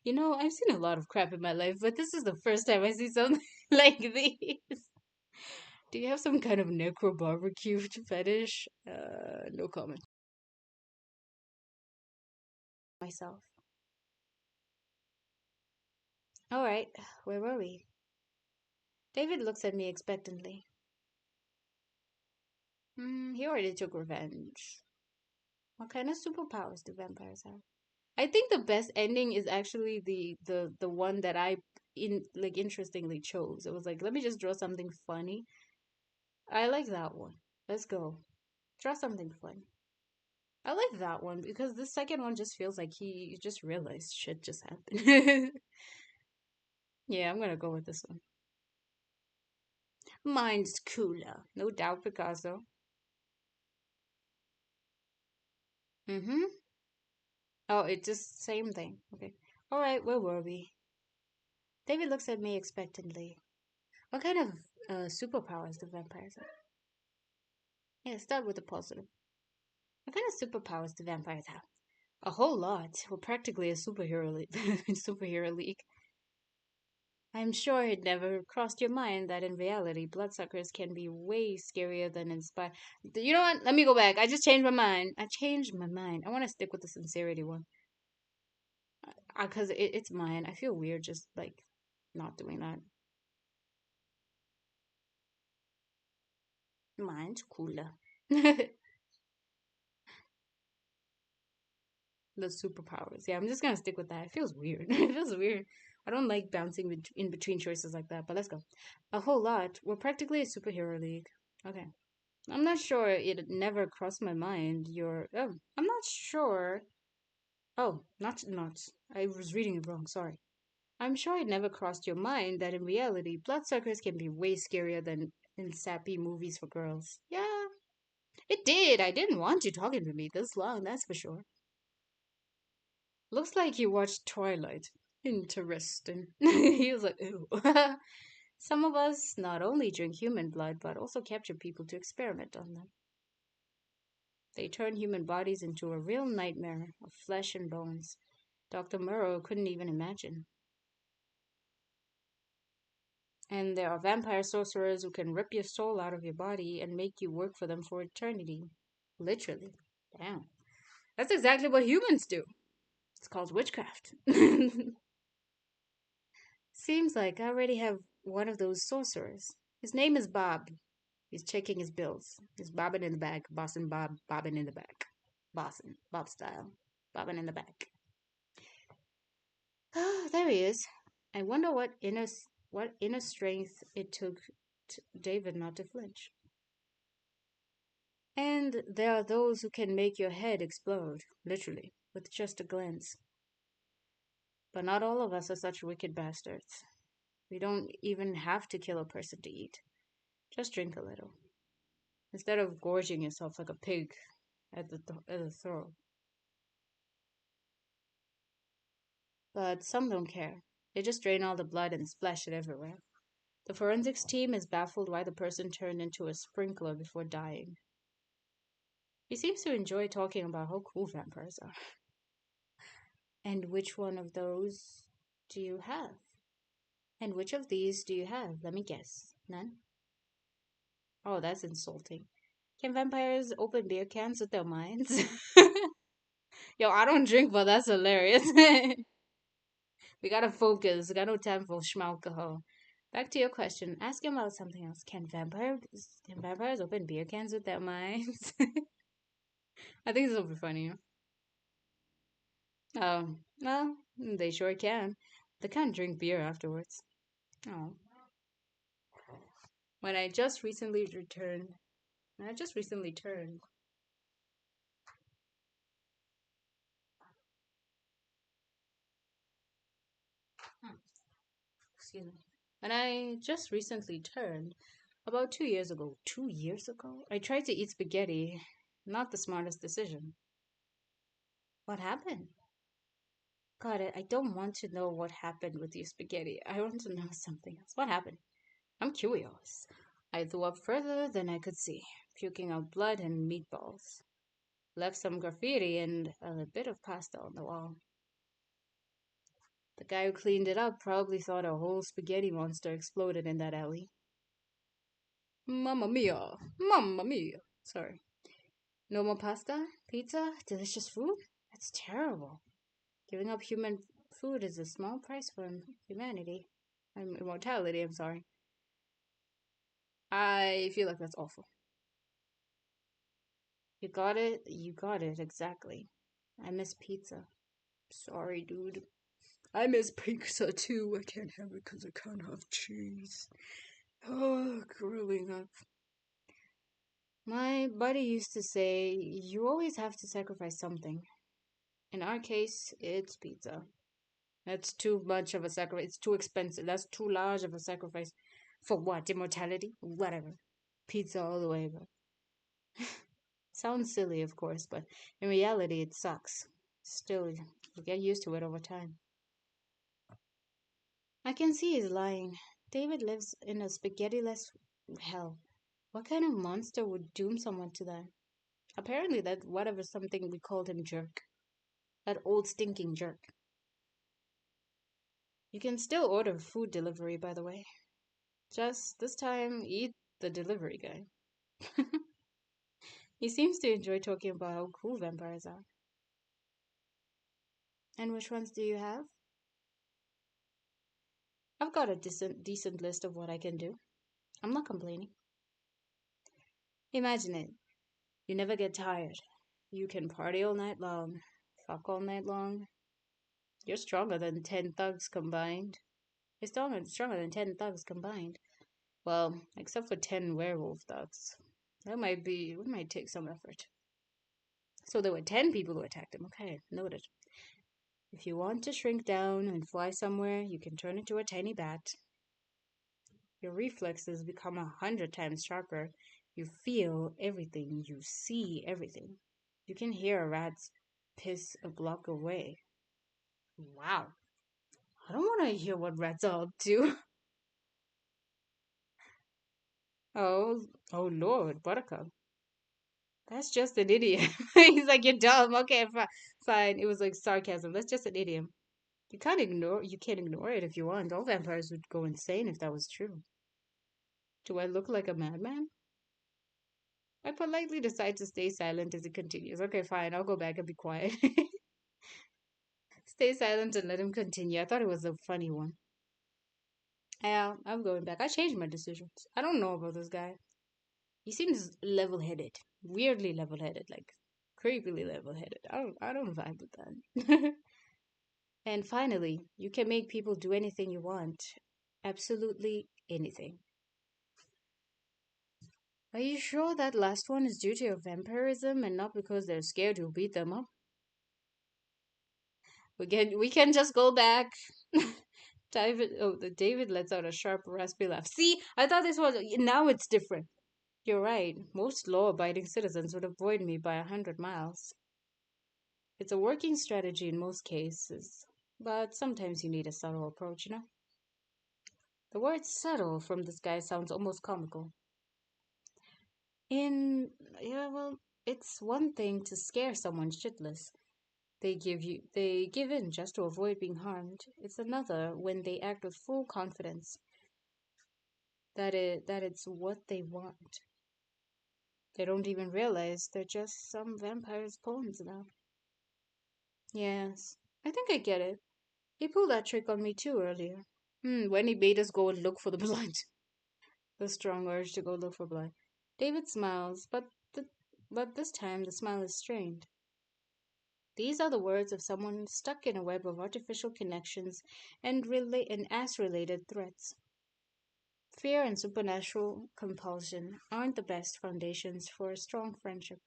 You know, I've seen a lot of crap in my life, but this is the first time I see something like these. Do you have some kind of necro barbecue fetish? No comment. Myself. All right, where were we? David looks at me expectantly. He already took revenge. What kind of superpowers do vampires have? I think the best ending is actually the one that I interestingly chose. It was like, let me just draw something funny. I like that one. Let's go. Draw something funny. I like that one because the second one just feels like he just realized shit just happened. Yeah, I'm gonna go with this one. Mine's cooler. No doubt, Picasso. Mm-hmm. Oh, it's just same thing. Okay. All right, where were we? David looks at me expectantly. What kind of superpowers do vampires have? Yeah, start with the positive. What kind of superpowers do vampires have? A whole lot. We're practically a superhero superhero league. I'm sure it never crossed your mind that in reality, bloodsuckers can be way scarier than inspired. You know what? Let me go back. I just changed my mind. I changed my mind. I want to stick with the sincerity one. Because it's mine. I feel weird just like not doing that. Mine's cooler. The superpowers. Yeah, I'm just gonna stick with that. It feels weird. It feels weird. I don't like bouncing in between choices like that, but let's go. A whole lot. We're practically a superhero league. Okay. I'm not sure. It never crossed my mind. I'm not sure. Oh, not. I was reading it wrong. Sorry. I'm sure it never crossed your mind that in reality, bloodsuckers can be way scarier than in sappy movies for girls. Yeah, it did. I didn't want you talking to me this long, that's for sure. Looks like you watched Twilight. Interesting. He was like, ew. Some of us not only drink human blood, but also capture people to experiment on them. They turn human bodies into a real nightmare of flesh and bones. Dr. Murrow couldn't even imagine. And there are vampire sorcerers who can rip your soul out of your body and make you work for them for eternity. Literally. Damn. That's exactly what humans do. It's called witchcraft. Seems like I already have one of those sorcerers. His name is Bob. He's checking his bills. He's bobbing in the back, bossing Bob, bobbing in the back. Bossing, Bob style. Bobbing in the back. Ah, there he is. I wonder what inner strength it took David not to flinch. And there are those who can make your head explode, literally, with just a glance. But not all of us are such wicked bastards. We don't even have to kill a person to eat. Just drink a little. Instead of gorging yourself like a pig at the throat. But some don't care. They just drain all the blood and splash it everywhere. The forensics team is baffled why the person turned into a sprinkler before dying. He seems to enjoy talking about how cool vampires are. And which one of those do you have? And which of these do you have? Let me guess. None? Oh, that's insulting. Can vampires open beer cans with their minds? Yo, I don't drink, but that's hilarious. We gotta focus. Got no time for schmalcohol. Back to your question. Ask him about something else. Can vampires open beer cans with their minds? I think this will be funny. Oh, well, they sure can. They can't drink beer afterwards. Oh. When I just recently returned, when I just recently turned, hmm, excuse me, when I just recently turned, about 2 years ago, 2 years ago, I tried to eat spaghetti. Not the smartest decision. What happened? God, I don't want to know what happened with your spaghetti. I want to know something else. What happened? I'm curious. I threw up further than I could see, puking out blood and meatballs. Left some graffiti and a bit of pasta on the wall. The guy who cleaned it up probably thought a whole spaghetti monster exploded in that alley. Mamma mia! Mamma mia! Sorry. No more pasta? Pizza? Delicious food? That's terrible. Giving up human food is a small price for humanity. Immortality, I'm sorry. I feel like that's awful. You got it? You got it, exactly. I miss pizza. Sorry, dude. I miss pizza too. I can't have it because I can't have cheese. Oh, growing up. My buddy used to say, you always have to sacrifice something. In our case, it's pizza. That's too much of a sacrifice. It's too expensive. That's too large of a sacrifice. For what? Immortality? Whatever. Pizza all the way, bro. Sounds silly, of course, but in reality, it sucks. Still, you get used to it over time. I can see he's lying. David lives in a spaghetti-less hell. What kind of monster would doom someone to that? Apparently, that whatever something we called him jerk. That old stinking jerk. You can still order food delivery, by the way. Just this time, eat the delivery guy. He seems to enjoy talking about how cool vampires are. And which ones do you have? I've got a decent list of what I can do. I'm not complaining. Imagine it. You never get tired. You can party all night long, fuck all night long. You're stronger than 10 thugs combined. You're stronger than 10 thugs combined. Well, except for 10 werewolf thugs. It might take some effort. So there were 10 people who attacked him. Okay, noted. If you want to shrink down and fly somewhere, you can turn into a tiny bat. Your reflexes become 100 times sharper. You feel everything. You see everything. You can hear a rat's piss a block away. Wow. I don't want to hear what rats are up to. Oh, oh Lord, Buttercup. That's just an idiom. He's like, you're dumb. Okay, fine. It was like sarcasm. That's just an idiom. You can't ignore it if you want. All vampires would go insane if that was true. Do I look like a madman? I politely decide to stay silent as it continues. Okay, fine. I'll go back and be quiet. Stay silent and let him continue. I thought it was a funny one. Yeah, I'm going back. I changed my decisions. I don't know about this guy. He seems level-headed, weirdly level-headed, like creepily level-headed. I don't vibe with that. And finally, you can make people do anything you want. Absolutely anything. Are you sure that last one is due to your vampirism and not because they're scared you'll beat them up? We can just go back. David lets out a sharp, raspy laugh. See, I thought this was now it's different. You're right. Most law-abiding citizens would avoid me by 100 miles. It's a working strategy in most cases, but sometimes you need a subtle approach, you know? The word subtle from this guy sounds almost comical. In, yeah, well, it's one thing to scare someone shitless. They give in just to avoid being harmed. It's another when they act with full confidence that it's what they want. They don't even realize they're just some vampire's pawns now. Yes, I think I get it. He pulled that trick on me too earlier. When he made us go and look for the blood. The strong urge to go look for blood. David smiles, but this time the smile is strained. These are the words of someone stuck in a web of artificial connections and as-related threats. Fear and supernatural compulsion aren't the best foundations for a strong friendship.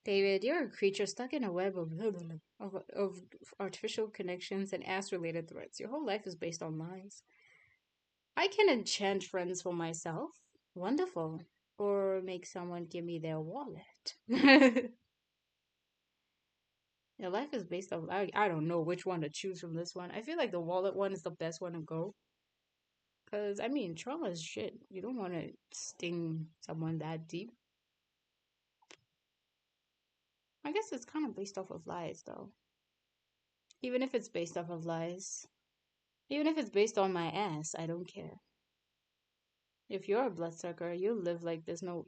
David, you're a creature stuck in a web of artificial connections and as-related threats. Your whole life is based on lies. I can enchant friends for myself. Wonderful. Or make someone give me their wallet. Your life is based on. I don't know which one to choose from this one. I feel like the wallet one is the best one to go. Because, I mean, trauma is shit. You don't want to sting someone that deep. I guess it's kind of based off of lies, though. Even if it's based off of lies. Even if it's based on my ass, I don't care. If you're a bloodsucker, you live like there's no,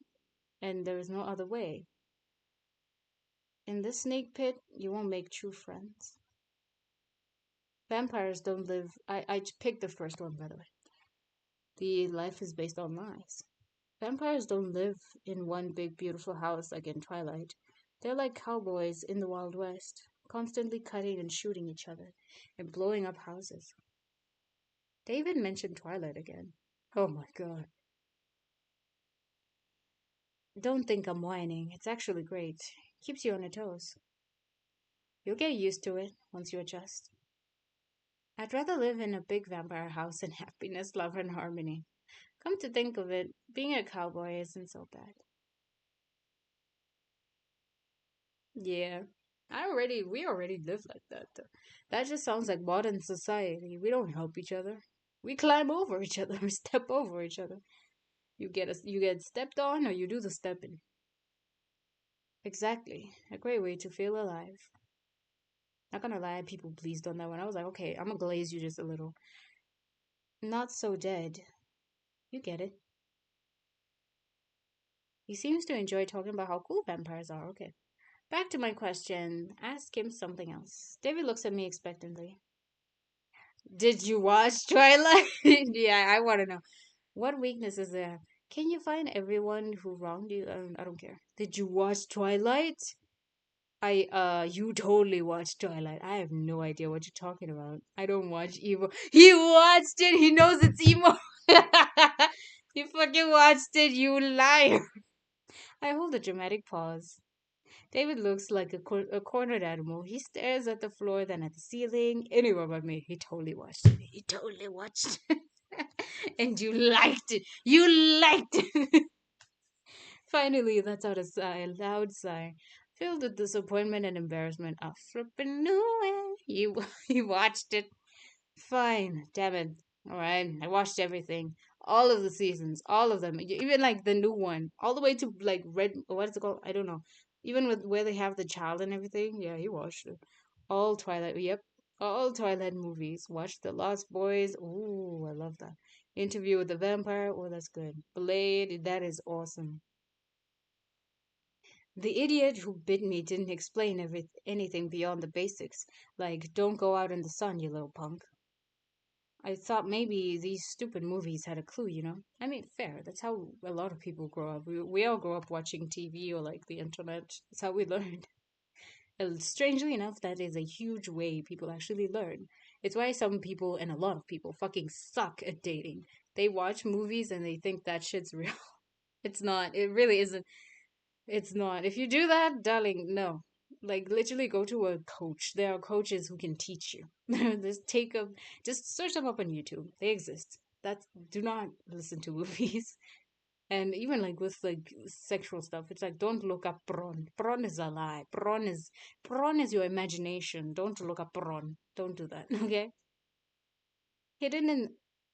and there is no other way. In this snake pit, you won't make true friends. Vampires don't live. I picked the first one, by the way. The life is based on lies. Vampires don't live in one big beautiful house like in Twilight. They're like cowboys in the Wild West, constantly cutting and shooting each other and blowing up houses. They even mentioned Twilight again. Oh my god. Don't think I'm whining. It's actually great. Keeps you on your toes. You'll get used to it once you adjust. I'd rather live in a big vampire house in happiness, love, and harmony. Come to think of it, being a cowboy isn't so bad. Yeah. We already live like that though. That just sounds like modern society. We don't help each other. We climb over each other, we step over each other. You get stepped on or you do the stepping. Exactly. A great way to feel alive. Not gonna lie, people pleased on that one. I was like, okay, I'm gonna glaze you just a little. Not so dead. You get it. He seems to enjoy talking about how cool vampires are. Okay. Back to my question. Ask him something else. David looks at me expectantly. Did you watch Twilight? Yeah, I want to know. What weakness is there? Can you find everyone who wronged you? I don't care. Did you watch Twilight? You totally watched Twilight. I have no idea what you're talking about. I don't watch emo. He watched it. He knows it's emo. You fucking watched it, you liar. I hold a dramatic pause. David looks like a cornered animal. He stares at the floor, then at the ceiling. Anywhere but me. He totally watched it. He totally watched it. And you liked it. You liked it. Finally, that's out a sigh, a loud sigh, filled with disappointment and embarrassment. I flippin' knew it. You watched it. Fine, damn it. All right, I watched everything, all of the seasons, all of them, even like the new one, all the way to like Red. What is it called? I don't know. Even with where they have the child and everything. Yeah, he watched it. All Twilight. Yep, all Twilight movies. Watched The Lost Boys. Ooh, I love that. Interview with the Vampire. Oh, that's good. Blade. That is awesome. The idiot who bit me didn't explain anything beyond the basics, like don't go out in the sun, you little punk. I thought maybe these stupid movies had a clue, you know? I mean, fair. That's how a lot of people grow up. We all grow up watching TV or like the internet. That's how we learn. And strangely enough, that is a huge way people actually learn. It's why some people and a lot of people fucking suck at dating. They watch movies and they think that shit's real. It's not. It really isn't. It's not. If you do that, darling, no. Like literally go to a coach. There are coaches who can teach you. Just search them up on YouTube. They exist. That's do not listen to movies. And even like with like sexual stuff, it's like don't look up porn. Porn is a lie. Porn is your imagination. Don't look up porn. Don't do that. Okay? Hidden in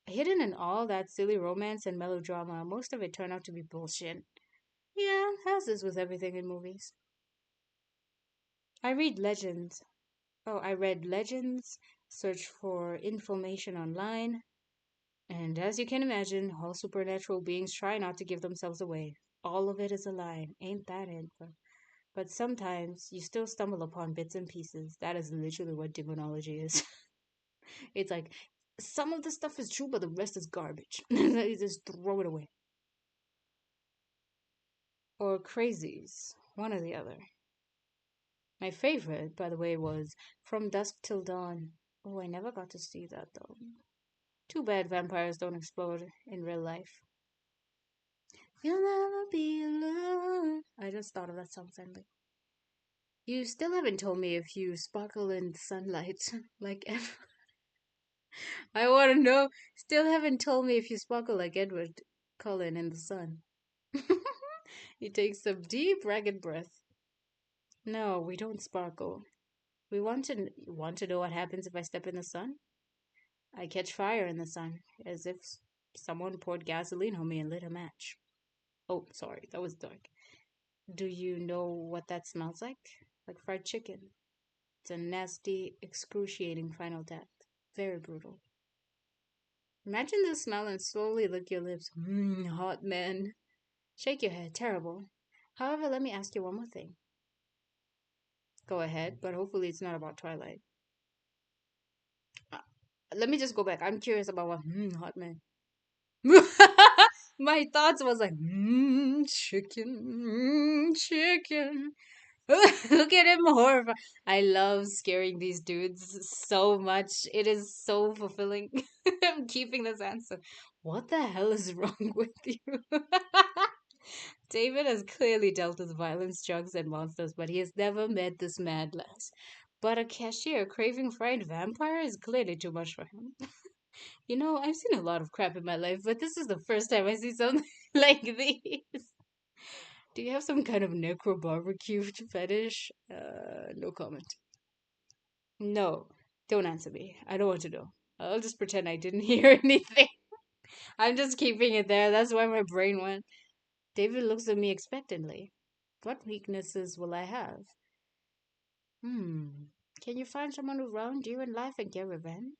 hidden in all that silly romance and melodrama, most of it turned out to be bullshit. Yeah, as is with everything in movies. I read legends. I read legends, search for information online, and as you can imagine, all supernatural beings try not to give themselves away. All of it is a lie. Ain't that it? But sometimes you still stumble upon bits and pieces. That is literally what demonology is. It's like some of the stuff is true, but the rest is garbage. You just throw it away. Or crazies, one or the other. My favorite, by the way, was From Dusk Till Dawn. Oh, I never got to see that though. Too bad vampires don't explode in real life. You'll never be alone. I just thought of that song suddenly. You still haven't told me if you sparkle in sunlight like I want to know. Still haven't told me if you sparkle like Edward Cullen in the sun. He takes some deep, ragged breath. No, we don't sparkle. We want to know what happens if I step in the sun. I catch fire in the sun, as if someone poured gasoline on me and lit a match. Oh, sorry, that was dark. Do you know what that smells like? Like fried chicken. It's a nasty, excruciating final death. Very brutal. Imagine the smell and slowly lick your lips. Mmm, hot man. Shake your head. Terrible. However, let me ask you one more thing. Go ahead, but hopefully it's not about Twilight. Uh, Let me just go back. I'm curious about what hot man. My thoughts was like chicken, chicken. Look at him horrified. I love scaring these dudes so much. It is so fulfilling. I'm keeping this answer. What the hell is wrong with you? David has clearly dealt with violence, drugs, and monsters, but he has never met this mad lass. But a cashier craving fried vampire is clearly too much for him. You know, I've seen a lot of crap in my life, but this is the first time I see something like these. Do you have some kind of necro barbecue fetish? No comment. No, don't answer me. I don't want to know. I'll just pretend I didn't hear anything. I'm just keeping it there. That's why my brain went. David looks at me expectantly. What weaknesses will I have? Hmm. Can you find someone who wronged you in life and get revenge?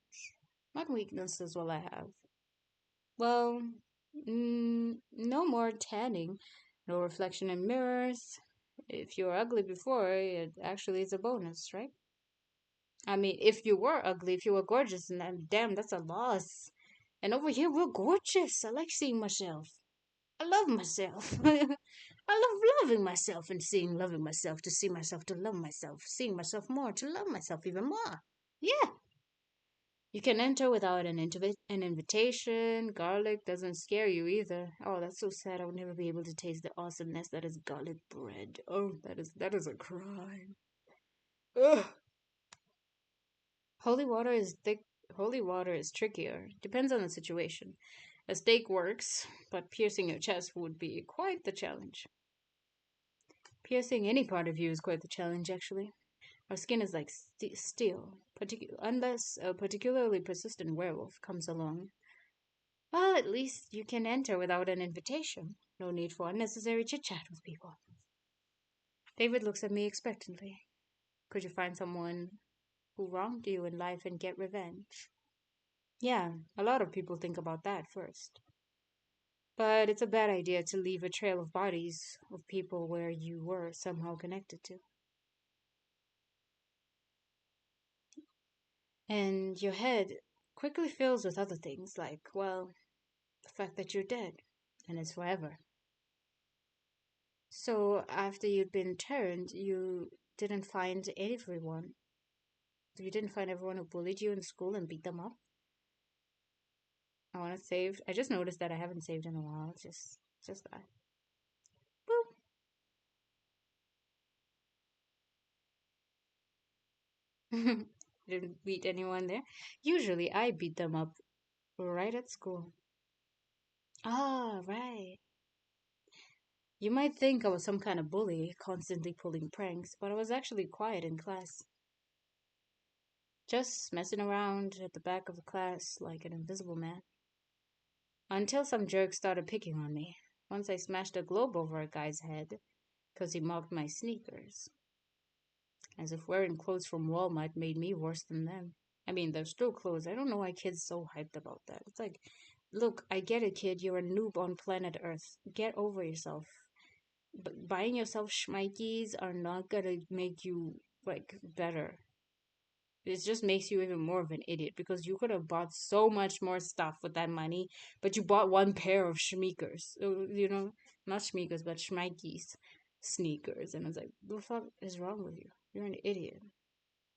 What weaknesses will I have? Well, no more tanning, no reflection in mirrors. If you were ugly before, it actually is a bonus, right? I mean, if you were ugly, if you were gorgeous, and then damn, that's a loss. And over here, we're gorgeous. I like seeing myself. I love myself. I love loving myself and seeing loving myself to see myself to love myself, seeing myself more to love myself even more. Yeah. You can enter without an invitation. Garlic doesn't scare you either. Oh, that's so sad. I would never be able to taste the awesomeness that is garlic bread. Oh, that is a crime. Ugh. Holy water is thick. Holy water is trickier. Depends on the situation. A steak works, but piercing your chest would be quite the challenge. Piercing any part of you is quite the challenge, actually. Our skin is like steel, unless a particularly persistent werewolf comes along. Well, at least you can enter without an invitation. No need for unnecessary chit chat with people. David looks at me expectantly. Could you find someone who wronged you in life and get revenge? Yeah, a lot of people think about that first. But it's a bad idea to leave a trail of bodies of people where you were somehow connected to. And your head quickly fills with other things like, well, the fact that you're dead and it's forever. So after you'd been turned, you didn't find everyone. You didn't find everyone who bullied you in school and beat them up. I want to save. I just noticed that I haven't saved in a while. Just that. Boop. Didn't beat anyone there. Usually I beat them up right at school. Ah, right. You might think I was some kind of bully, constantly pulling pranks, but I was actually quiet in class. Just messing around at the back of the class like an invisible man. Until some jerk started picking on me. Once I smashed a globe over a guy's head because he mocked my sneakers. As if wearing clothes from Walmart made me worse than them. I mean, they're still clothes. I don't know why kids so hyped about that. It's like, look, I get it, kid. You're a noob on planet Earth. Get over yourself. But buying yourself schmikes are not gonna make you like better. It just makes you even more of an idiot because you could have bought so much more stuff with that money, but you bought one pair of schmeekers. Not schmeekers, but schmikes sneakers. And it's like, the fuck is wrong with you? You're an idiot.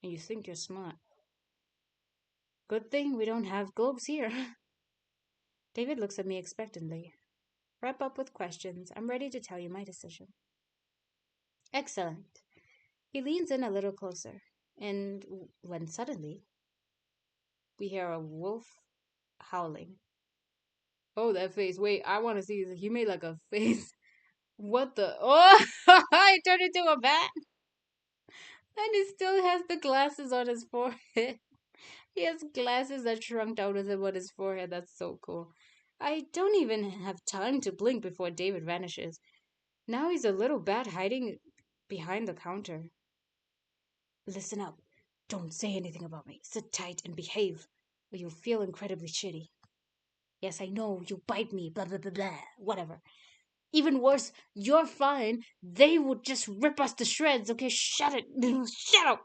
And you think you're smart. Good thing we don't have globes here. David looks at me expectantly. Wrap up with questions. I'm ready to tell you my decision. Excellent. He leans in a little closer, and when suddenly we hear a wolf howling. Oh, that face. Wait, I want to see this. He made like a face. What the? Oh, I turned into a bat. And he still has the glasses on his forehead. He has glasses that shrunk down with him on his forehead. That's so cool. I don't even have time to blink before David vanishes. Now he's a little bat hiding behind the counter. Listen up. Don't say anything about me. Sit tight and behave, or you'll feel incredibly shitty. Yes, I know, you bite me, blah, blah, blah, blah, whatever. Even worse, you're fine. They would just rip us to shreds, okay? Shut it. Shut up.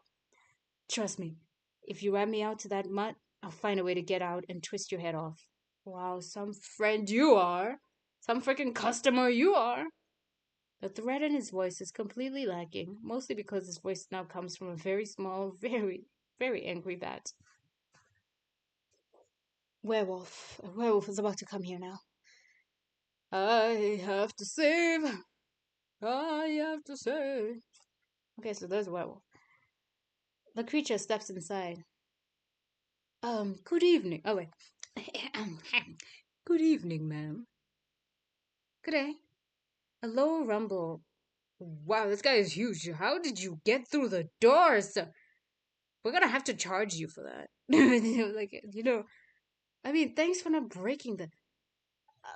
Trust me, if you rat me out to that mutt, I'll find a way to get out and twist your head off. Wow, some friend you are. Some freaking customer you are. The threat in his voice is completely lacking, mostly because his voice now comes from a very small, very, very angry bat. Werewolf. A werewolf is about to come here now. I have to save. I have to save. Okay, so there's a werewolf. The creature steps inside. Good evening. Oh, wait. Good evening, ma'am. Good day. A low rumble. Wow, this guy is huge. How did you get through the doors? We're gonna have to charge you for that. Like, I mean, thanks for not breaking the.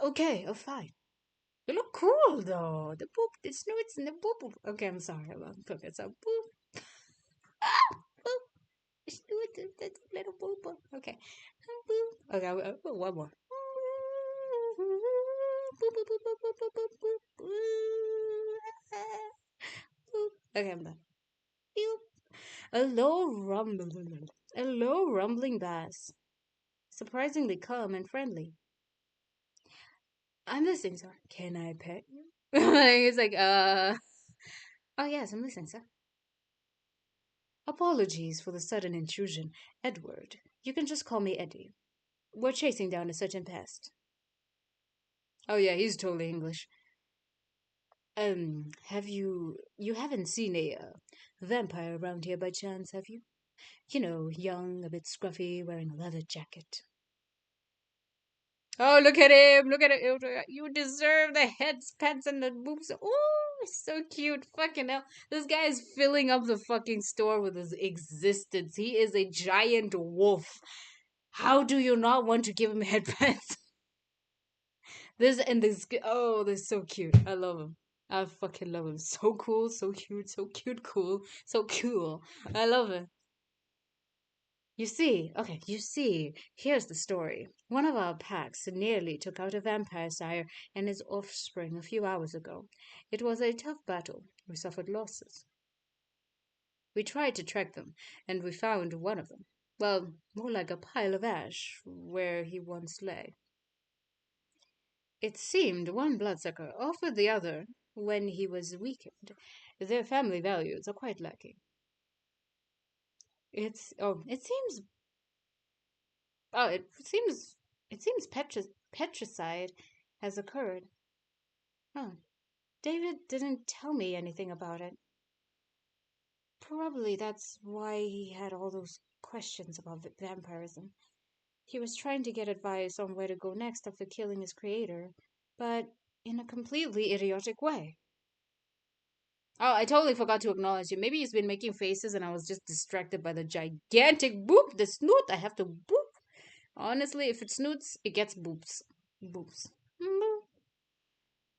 Okay, oh, fine. You look cool, though. The boop, the snoots, and the boop. Boop. Okay, I'm sorry. Okay, so boop. Ah, boop. Snoot, that little boop. Okay. Boop. Okay, one more. Boop, boop, boop, boop, boop, boop, boop, boop. Boop. Okay, I'm done. Boop. A low rumbling bass, surprisingly calm and friendly. I'm listening, sir. Can I pet you? It's like, oh yes, I'm listening, sir. Apologies for the sudden intrusion, Edward. You can just call me Eddie. We're chasing down a certain pest. Oh yeah, he's totally English. You haven't seen a vampire around here by chance, have you? You know, young, a bit scruffy, wearing a leather jacket. Oh, look at him! Look at it! You deserve the heads, pets, and the boobs. Oh, so cute! Fucking hell! This guy is filling up the fucking store with his existence. He is a giant wolf. How do you not want to give him head pets? They're so cute. I love him. I fucking love him. So cool, so cute, so cute, cool, so cool. I love it. Here's the story. One of our packs nearly took out a vampire sire and his offspring a few hours ago. It was a tough battle. We suffered losses. We tried to track them, and we found one of them. Well, more like a pile of ash where he once lay. It seemed one bloodsucker offered the other when he was weakened. Their family values are quite lacking. It seems Oh, it seems petricide has occurred. Huh. David didn't tell me anything about it. Probably that's why he had all those questions about vampirism. He was trying to get advice on where to go next after killing his creator, but in a completely idiotic way. Oh, I totally forgot to acknowledge you. Maybe he's been making faces and I was just distracted by the gigantic boop, the snoot. I have to boop. Honestly, if it snoots, it gets boops. Boops. Boop.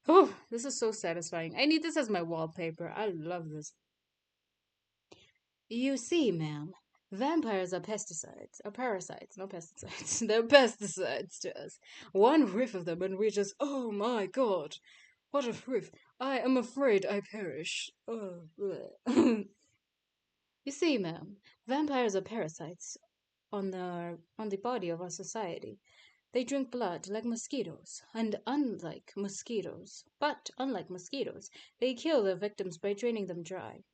Oh, this is so satisfying. I need this as my wallpaper. I love this. You see, ma'am, vampires are pesticides. Are parasites, no pesticides. They're pesticides to us. One whiff of them and we just, oh my god. What a whiff. I am afraid I perish. Oh, bleh. You see, ma'am, vampires are parasites on the body of our society. They drink blood like mosquitoes, and unlike mosquitoes, they kill their victims by draining them dry.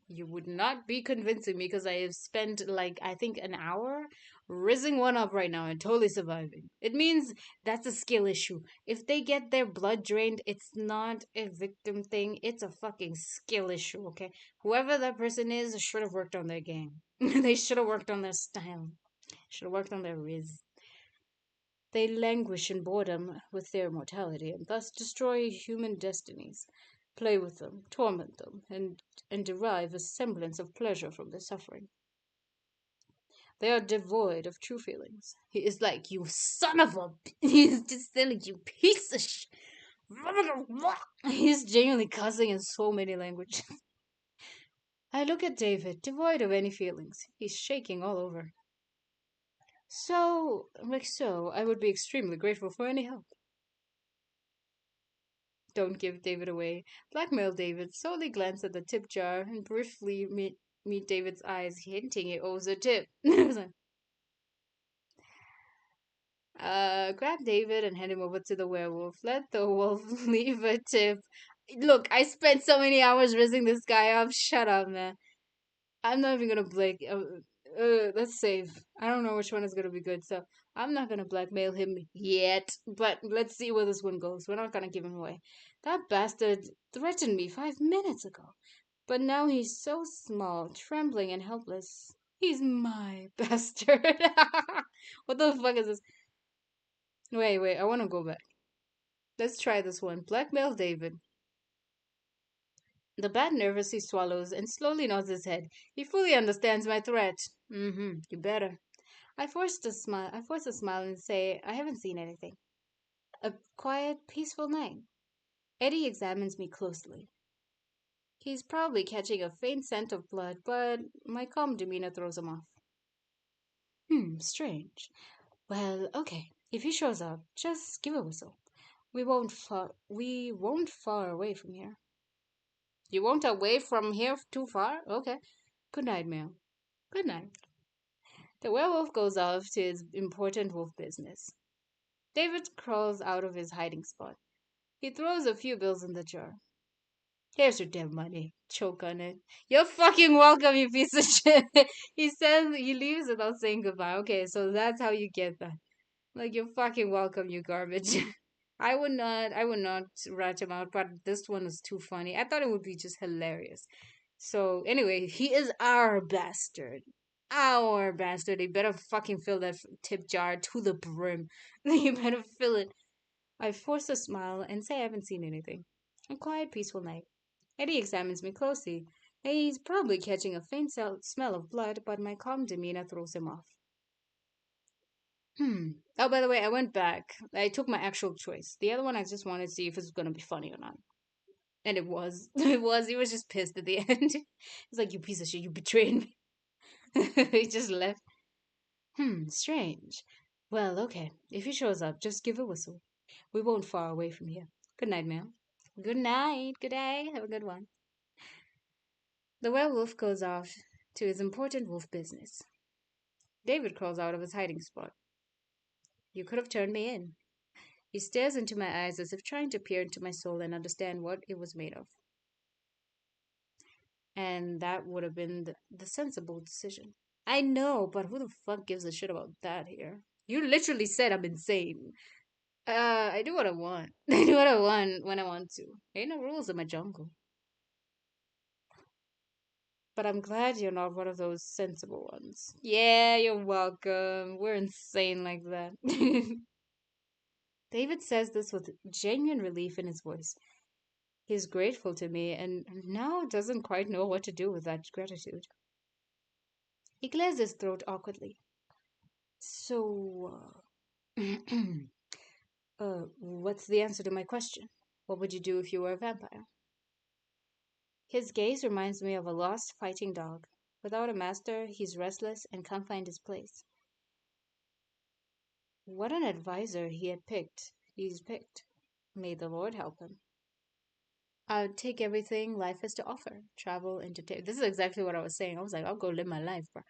You would not be convincing me because I have spent like I think an hour rizzing one up right now and totally surviving. It means that's a skill issue. If they get their blood drained, it's not a victim thing. It's a fucking skill issue, okay? Whoever that person is should have worked on their game. They should have worked on their style. Should have worked on their riz. They languish in boredom with their mortality and thus destroy human destinies, play with them, torment them, and derive a semblance of pleasure from their suffering. They are devoid of true feelings. He is like, you son of a. He's just telling you, piece of sh. He's genuinely cussing in so many languages. I look at David, devoid of any feelings. He's shaking all over. So, I would be extremely grateful for any help. Don't give David away. Blackmail David. Slowly glance at the tip jar and briefly meet David's eyes, hinting he owes a tip. Grab David and hand him over to the werewolf. Let the wolf leave a tip. Look, I spent so many hours raising this guy up. Shut up, man. I'm not even gonna blink. Let's save. I don't know which one is gonna be good, so I'm not gonna blackmail him yet. But let's see where this one goes. We're not gonna give him away. That bastard threatened me 5 minutes ago, but now he's so small, trembling, and helpless. He's my bastard. What the fuck is this? Wait, I wanna go back. Let's try this one. Blackmail David. The bat nervously swallows and slowly nods his head. He fully understands my threat. You better. I force a smile and say, I haven't seen anything. A quiet, peaceful night. Eddie examines me closely. He's probably catching a faint scent of blood, but my calm demeanor throws him off. Strange. Well, okay. If he shows up, just give a whistle. We won't far away from here. You won't away from here too far? Okay. Good night, ma'am. Good night. The werewolf goes off to his important wolf business. David crawls out of his hiding spot. He throws a few bills in the jar. Here's your damn money. Choke on it. You're fucking welcome, you piece of shit. He says he leaves without saying goodbye. Okay, so that's how you get that. Like you're fucking welcome, you garbage. I would not rat him out, but this one was too funny. I thought it would be just hilarious. So anyway, he is our bastard. Our bastard. He better fucking fill that tip jar to the brim. You better fill it. I force a smile and say I haven't seen anything. A quiet, peaceful night. Eddie examines me closely. He's probably catching a faint smell of blood, but my calm demeanor throws him off. Oh, by the way, I went back. I took my actual choice. The other one, I just wanted to see if it was going to be funny or not. And it was. It was. He was just pissed at the end. He's like, you piece of shit, you betrayed me. He just left. Strange. Well, okay. If he shows up, just give a whistle. We won't far away from here. Good night, ma'am. Good night. Good day. Have a good one. The werewolf goes off to his important wolf business. David crawls out of his hiding spot. You could have turned me in. He stares into my eyes as if trying to peer into my soul and understand what it was made of. And that would have been the sensible decision. I know, but who the fuck gives a shit about that here? You literally said I'm insane. I do what I want. I do what I want when I want to. Ain't no rules in my jungle. But I'm glad you're not one of those sensible ones. Yeah, you're welcome. We're insane like that. David says this with genuine relief in his voice. He's grateful to me and now doesn't quite know what to do with that gratitude. He clears his throat awkwardly. So, what's the answer to my question? What would you do if you were a vampire? His gaze reminds me of a lost fighting dog. Without a master, he's restless and can't find his place. What an advisor he's picked. May the Lord help him. I'd take everything life has to offer. Travel, entertainment. This is exactly what I was saying. I was like, I'll go live my life, bro.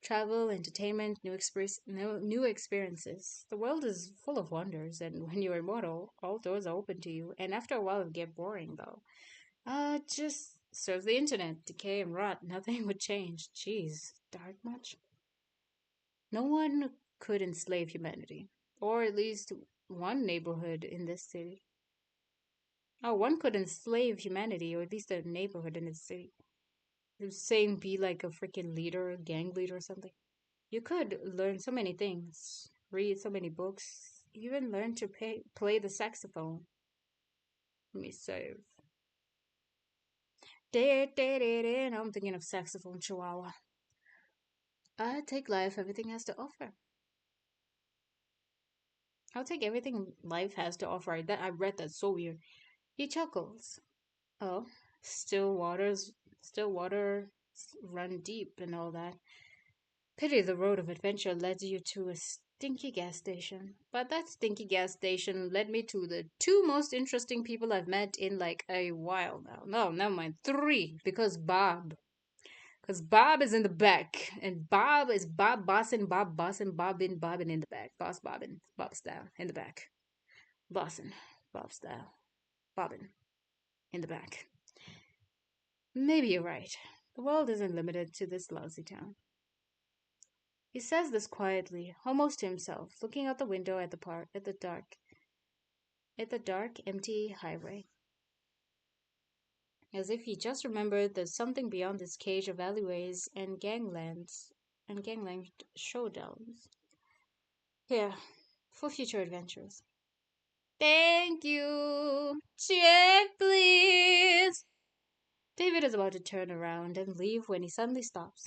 Travel, entertainment, new experiences. The world is full of wonders, and when you're immortal, all doors are open to you. And after a while, it get boring, though. Just surf the internet, decay and rot. Nothing would change. Jeez, dark much? No one could enslave humanity, or at least one neighborhood in this city. Oh, one could enslave humanity, or at least a neighborhood in this city. Saying be like a freaking leader, a gang leader or something. You could learn so many things, read so many books, even learn to play the saxophone. Let me save. I'm thinking of saxophone chihuahua. I take life, everything has to offer. I'll take everything life has to offer. I read that so weird. He chuckles. Oh, still water run deep and all that. Pity the road of adventure led you to a stinky gas station. But that stinky gas station led me to the two most interesting people I've met in like a while now. No, never mind. Three, because Bob. Because Bob is in the back. And Bob is Bob Bossin, Bobbin in the back. Boss Bobbin, Bob style, in the back. Bossin, Bob style, Bobbin, in the back. Maybe you're right. The world isn't limited to this lousy town. He says this quietly, almost to himself, looking out the window at the park, at the dark, empty highway, as if he just remembered there's something beyond this cage of alleyways and gangland showdowns. Here, for future adventures. Thank you. Check, please. David is about to turn around and leave when he suddenly stops.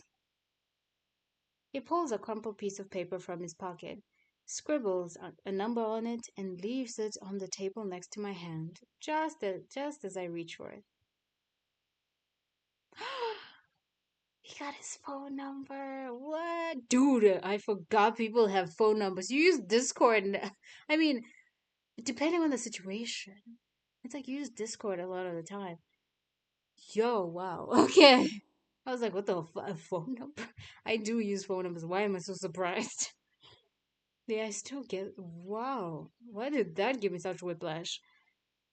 He pulls a crumpled piece of paper from his pocket, scribbles a number on it, and leaves it on the table next to my hand, just as I reach for it. He got his phone number. What? Dude, I forgot people have phone numbers. You use Discord. I mean, depending on the situation, it's like you use Discord a lot of the time. Yo, wow. Okay. I was like, what the a phone number? I do use phone numbers. Why am I so surprised? Yeah, I still get. Wow. Why did that give me such whiplash?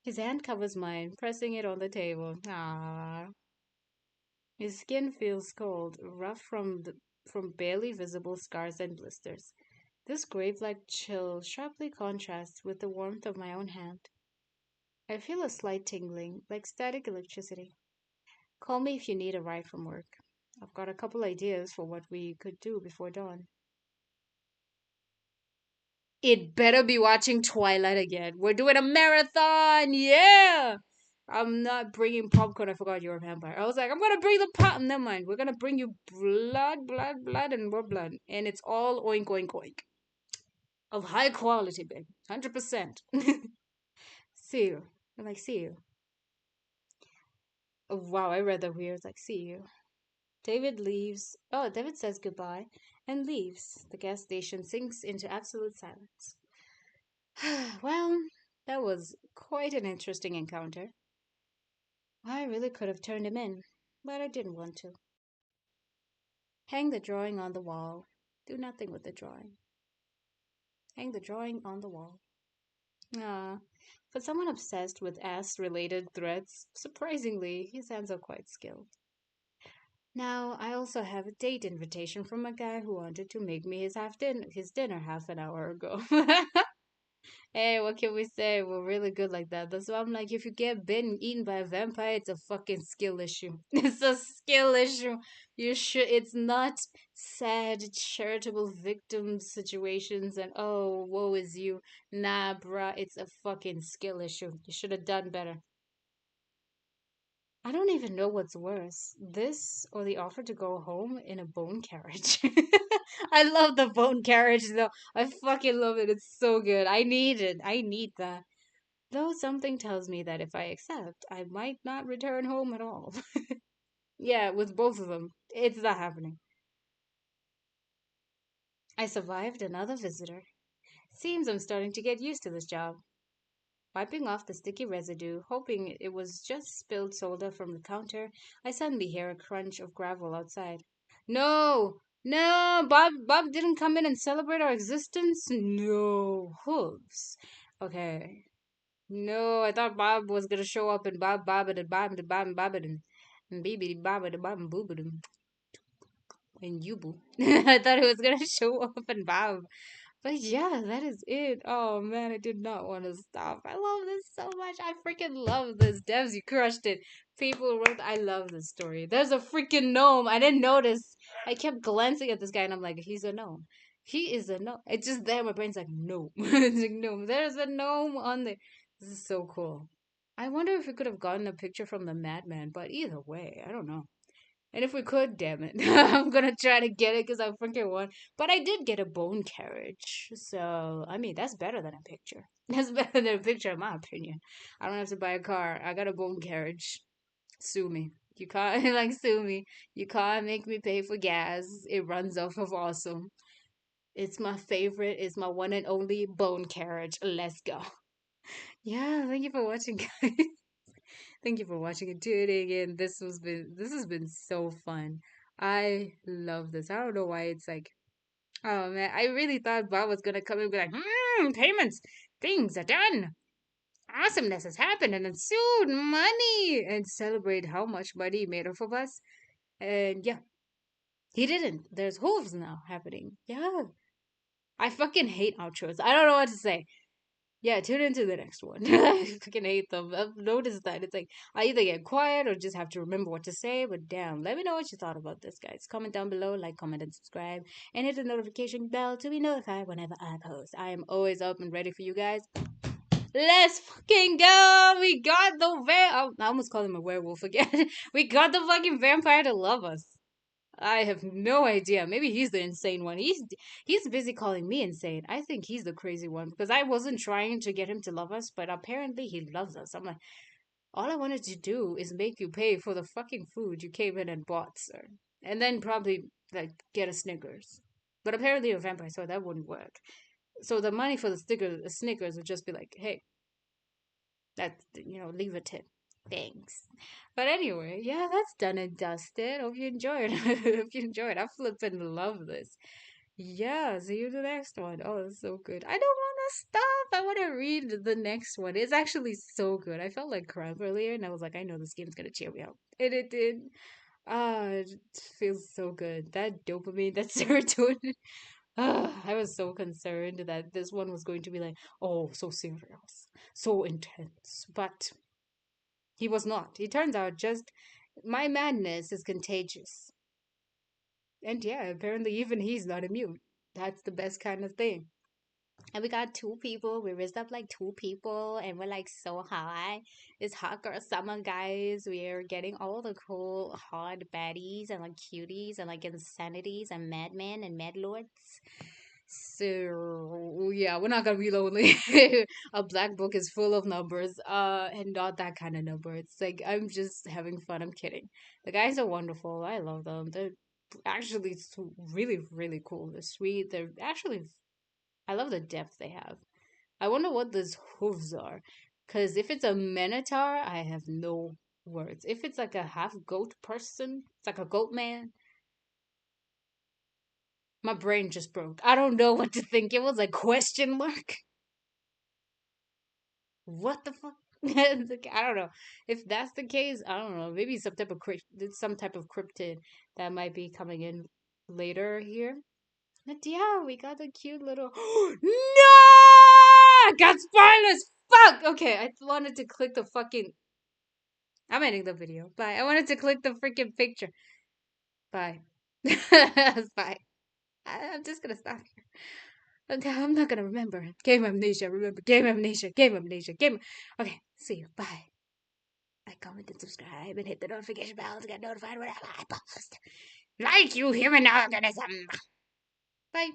His hand covers mine, pressing it on the table. Ah. His skin feels cold, rough from barely visible scars and blisters. This grave-like chill sharply contrasts with the warmth of my own hand. I feel a slight tingling, like static electricity. Call me if you need a ride from work. I've got a couple ideas for what we could do before dawn. It better be watching Twilight again. We're doing a marathon. Yeah. I'm not bringing popcorn. I forgot you're a vampire. I was like, I'm gonna bring the pop. Never mind. We're gonna bring you blood, and more blood, and it's all oink, oink, oink of high quality, babe. 100%. See you. I'm like, see you. Oh, wow, I read that weird. It's like, see you. David leaves. Oh, David says goodbye and leaves. The gas station sinks into absolute silence. Well, that was quite an interesting encounter. I really could have turned him in, but I didn't want to. Hang the drawing on the wall. Do nothing with the drawing. Hang the drawing on the wall. Ah, for someone obsessed with ass-related threats, surprisingly, his hands are quite skilled. Now, I also have a date invitation from a guy who wanted to make me his dinner half an hour ago. Hey, what can we say? We're really good like that. That's why I'm like, if you get bitten, eaten by a vampire, it's a fucking skill issue. It's a skill issue. You should. It's not sad, charitable victim situations and oh, woe is you. Nah, bruh, it's a fucking skill issue. You should have done better. I don't even know what's worse, this or the offer to go home in a bone carriage. I love the bone carriage though. I fucking love it. It's so good. I need it. I need that. Though something tells me that if I accept, I might not return home at all. Yeah, with both of them. It's not happening. I survived another visitor. Seems I'm starting to get used to this job. Wiping off the sticky residue, hoping it was just spilled soda from the counter, I suddenly hear a crunch of gravel outside. No! No! Bob didn't come in and celebrate our existence? No. Hooves. Okay. No, I thought Bob was gonna show up and Bob and baby Bob and boo and Yubu. I thought he was gonna show up and Bob. But yeah, that is it. Oh man, I did not want to stop. I love this so much. I freaking love this. Devs, you crushed it. People wrote, I love this story. There's a freaking gnome. I didn't notice. I kept glancing at this guy and I'm like, he's a gnome. He is a gnome. It's just there. My brain's like, no. It's like, no, there's a gnome on there. This is so cool. I wonder if we could have gotten a picture from the madman, but either way, I don't know. And if we could, damn it, I'm gonna try to get it because I freaking want. But I did get a bone carriage, so I mean that's better than a picture. That's better than a picture, in my opinion. I don't have to buy a car. I got a bone carriage. Sue me. You can't like sue me. You can't make me pay for gas. It runs off of awesome. It's my favorite. It's my one and only bone carriage. Let's go. Yeah, thank you for watching, guys. Thank you for watching and tuning in. This has been so fun. I love this. I don't know why it's like, oh man, I really thought Bob was gonna come and be like, payments, things are done. Awesomeness has happened and ensued money and celebrate how much money he made off of us. And yeah, he didn't. There's hooves now happening. Yeah. I fucking hate outros. I don't know what to say. Yeah, tune into the next one. I fucking hate them. I've noticed that. It's like I either get quiet or just have to remember what to say. But damn, let me know what you thought about this, guys. Comment down below, like, comment, and subscribe. And hit the notification bell to be notified whenever I post. I am always up and ready for you guys. Let's fucking go! We got the I almost called him a werewolf again. We got the fucking vampire to love us. I have no idea. Maybe he's the insane one. He's busy calling me insane. I think he's the crazy one because I wasn't trying to get him to love us, but apparently he loves us. I'm like, all I wanted to do is make you pay for the fucking food you came in and bought, sir, and then probably like get a Snickers. But apparently you're a vampire, so that wouldn't work. So the money for the Snickers would just be like, hey, that leave a tip. Thanks. But anyway, yeah, that's done and dusted. Hope you enjoyed. Hope you enjoyed. I flippin' love this. Yeah, see you in the next one. Oh, that's so good. I don't want to stop. I want to read the next one. It's actually so good. I felt like crying earlier, and I was like, I know this game's gonna cheer me up, and it did. Ah, it feels so good. That dopamine, that serotonin. I was so concerned that this one was going to be like, oh, so serious, so intense, but he was not. He turns out just my madness is contagious. And yeah, apparently even he's not immune. That's the best kind of thing. And we got two people. We raised up like two people, and we're like so high. It's hot girl summer, guys. We're getting all the cool hot baddies and like cuties and like insanities and madmen and mad lords. So yeah, we're not gonna be lonely. A black book is full of numbers, and not that kind of number. It's like I'm just having fun. I'm kidding. The guys are wonderful. I love them. They're actually really, really cool. They're sweet. They're actually. I love the depth they have. I wonder what those hooves are, because if it's a minotaur, I have no words. If it's like a half goat person, it's like a goat man. My brain just broke. I don't know what to think. It was a question mark. What the fuck? I don't know. If that's the case, I don't know. Maybe some type of cryptid that might be coming in later here. But yeah, we got a cute little. No! I got spoilers. Fuck. Okay, I wanted to click the fucking. I'm ending the video. Bye. I wanted to click the freaking picture. Bye. Bye. I'm just gonna stop here. Okay, I'm not gonna remember. Game amnesia, remember. Game amnesia, game amnesia, game. Okay, see you. Bye. Like, comment, and subscribe, and hit the notification bell to get notified whenever I post. Like you human organism. Bye.